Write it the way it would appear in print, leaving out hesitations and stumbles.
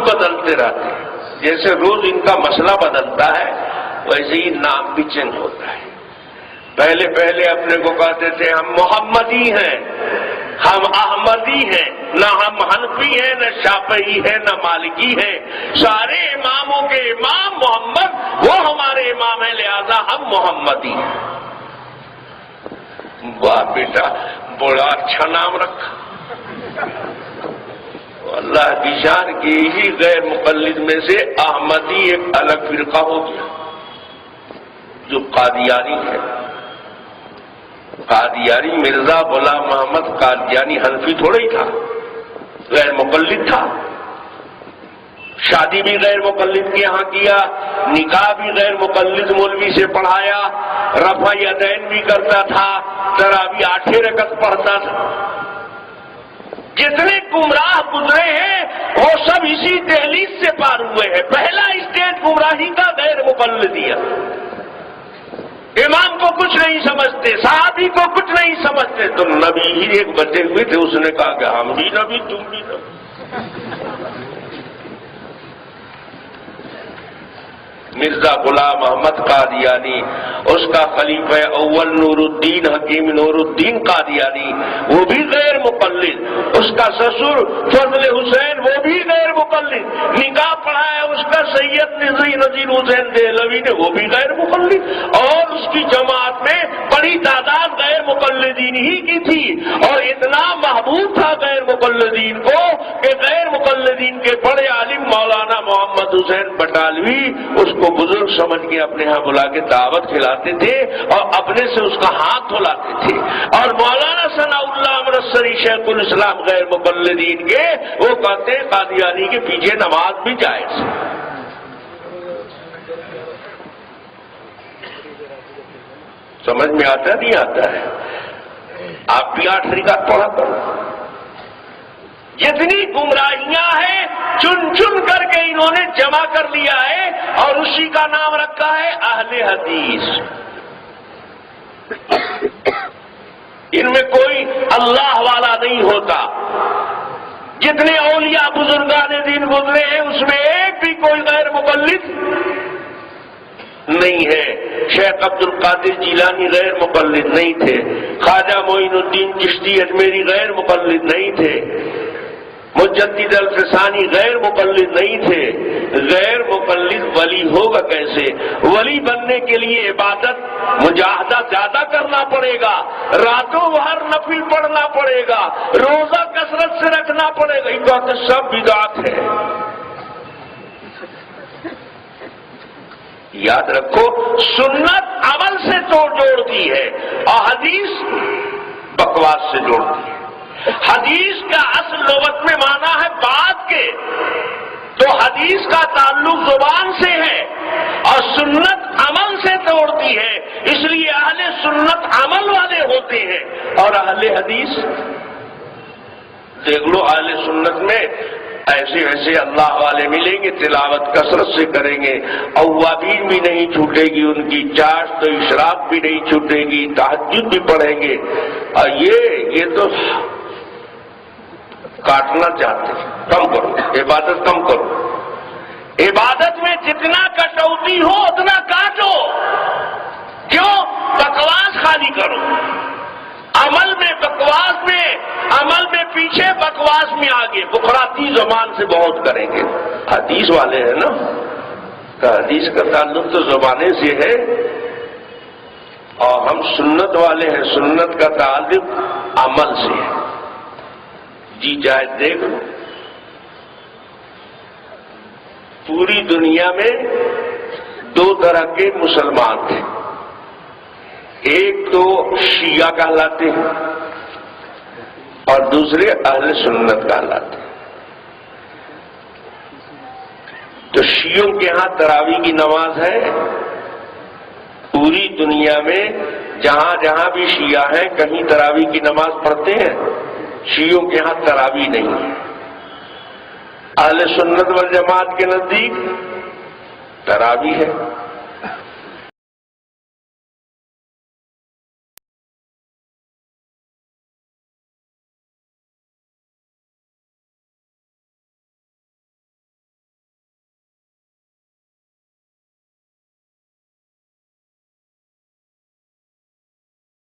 بدلتے رہتے ہیں، جیسے روز ان کا مسئلہ بدلتا ہے ویسے ہی نام بھی چینج ہوتا ہے۔ پہلے اپنے کو کہتے تھے ہم محمدی ہیں، ہم احمدی ہیں، نہ ہم حنفی ہیں، نہ شافعی ہیں، نہ مالکی ہیں، سارے اماموں کے امام محمد، وہ ہمارے امام ہیں، لہذا ہم محمدی ہیں۔ واہ بیٹا، بڑا اچھا نام رکھا۔ اللہ کی شان کی ہی غیر مقلد میں سے احمدی ایک الگ فرقہ ہو گیا جو قادیانی ہے۔ قادیانی مرزا غلام محمد قادیانی حنفی تھوڑا ہی تھا، غیر مقلد تھا۔ شادی بھی غیر مقلد کے یہاں کیا، نکاح بھی غیر مقلد مولوی سے پڑھایا، رفع یدین بھی کرتا تھا، تراویح 8 رکعت پڑھتا تھا۔ جتنے گمراہ گزرے ہیں وہ سب اسی دہلیز سے پار ہوئے ہیں۔ پہلا اسٹیج گمراہی کا غیر مقلدیہ، امام کو کچھ نہیں سمجھتے، صحابی کو کچھ نہیں سمجھتے۔ تو نبی ہی ایک بچے ہوئے تھے، اس نے کہا کہ ہم بھی نبی تم بھی نبی۔ مرزا غلام محمد قادیانی، اس کا خلیفہ اول نور الدین حکیم نور الدین قادیانی، وہ بھی غیر مقلد۔ اس کا سسر فضل حسین، وہ بھی غیر مقلد۔ نکاح پڑھایا اس کا سید نذیر حسین دہلوی نے، وہ بھی غیر مقلد۔ اور اس کی جماعت میں بڑی تعداد غیر مقلدین ہی کی تھی، اور اتنا محبوب تھا غیر مقلدین کو کہ غیر مقلدین کے بڑے عالم مولانا محمد حسین بٹالوی اس کو بزرگ سمجھ کے اپنے ہاں بلا کے دعوت کھلاتے تھے اور اپنے سے اس کا ہاتھ دھلاتے تھے۔ اور مولانا ثناء اللہ امرتسری شیخ الاسلام غیر مقلدین کے، وہ کہتے ہیں قادیانی کے پیچھے نماز بھی جائز۔ سمجھ میں آتا نہیں آتا ہے؟ آپ بھی 8 رکعت پڑھا کرو۔ جتنی گمراہیاں ہیں چن چن کر کے انہوں نے جمع کر لیا ہے اور اسی کا نام رکھا ہے اہل حدیث۔ ان میں کوئی اللہ والا نہیں ہوتا۔ جتنے اولیاء بزرگان دین گزرے ہیں اس میں ایک بھی کوئی غیر مقلد نہیں ہے۔ شیخ عبد القادر جیلانی غیر مقلد نہیں تھے، خواجہ معین الدین چشتی اجمیری غیر مقلد نہیں تھے، مجدد الفسانی غیر مقلد نہیں تھے۔ غیر مقلد ولی ہوگا کیسے؟ ولی بننے کے لیے عبادت مجاہدہ زیادہ کرنا پڑے گا، راتوں بھر نفل پڑھنا پڑے گا، روزہ کثرت سے رکھنا پڑے گا۔ یہ بات سب بدعت ہے۔ یاد رکھو، سنت عمل سے جوڑتی ہے اور حدیث بکواس سے جوڑتی ہے۔ حدیث کا اصل لغت میں معنی ہے بات کے، تو حدیث کا تعلق زبان سے ہے اور سنت عمل سے توڑتی ہے، اس لیے اہل سنت عمل والے ہوتے ہیں اور اہل حدیث دیکھ لو، اہل سنت میں ایسے اللہ والے ملیں گے، تلاوت کثرت سے کریں گے، اوابین بھی نہیں چھوٹے گی ان کی، چاشت و اشراق بھی نہیں چھوٹے گی، تہجد بھی پڑھیں گے۔ اور یہ تو کاٹنا چاہتے ہیں، کم کرو عبادت، کم کرو عبادت میں جتنا کٹوتی ہو اتنا کاٹو، کیوں؟ بکواس خالی کرو، عمل میں بکواس میں، عمل میں پیچھے، بکواس میں آگے، بکراتی زبان سے بہت کریں گے۔ حدیث والے ہیں نا، تو حدیث کا تعلق تو زبانے سے ہے، اور ہم سنت والے ہیں، سنت کا تعلق عمل سے ہے۔ جی جائے دیکھ لو، پوری دنیا میں 2 طرح کے مسلمان تھے، ایک تو شیعہ کہلاتے ہیں اور دوسرے اہل سنت کہلاتے ہیں۔ تو شیعوں کے ہاں تراویح کی نماز ہے، پوری دنیا میں جہاں جہاں بھی شیعہ ہیں کہیں تراویح کی نماز پڑھتے ہیں، شیعوں کے ہاں تراویح نہیں ہے۔ اہل سنت والجماعت کے نزدیک تراویح ہے۔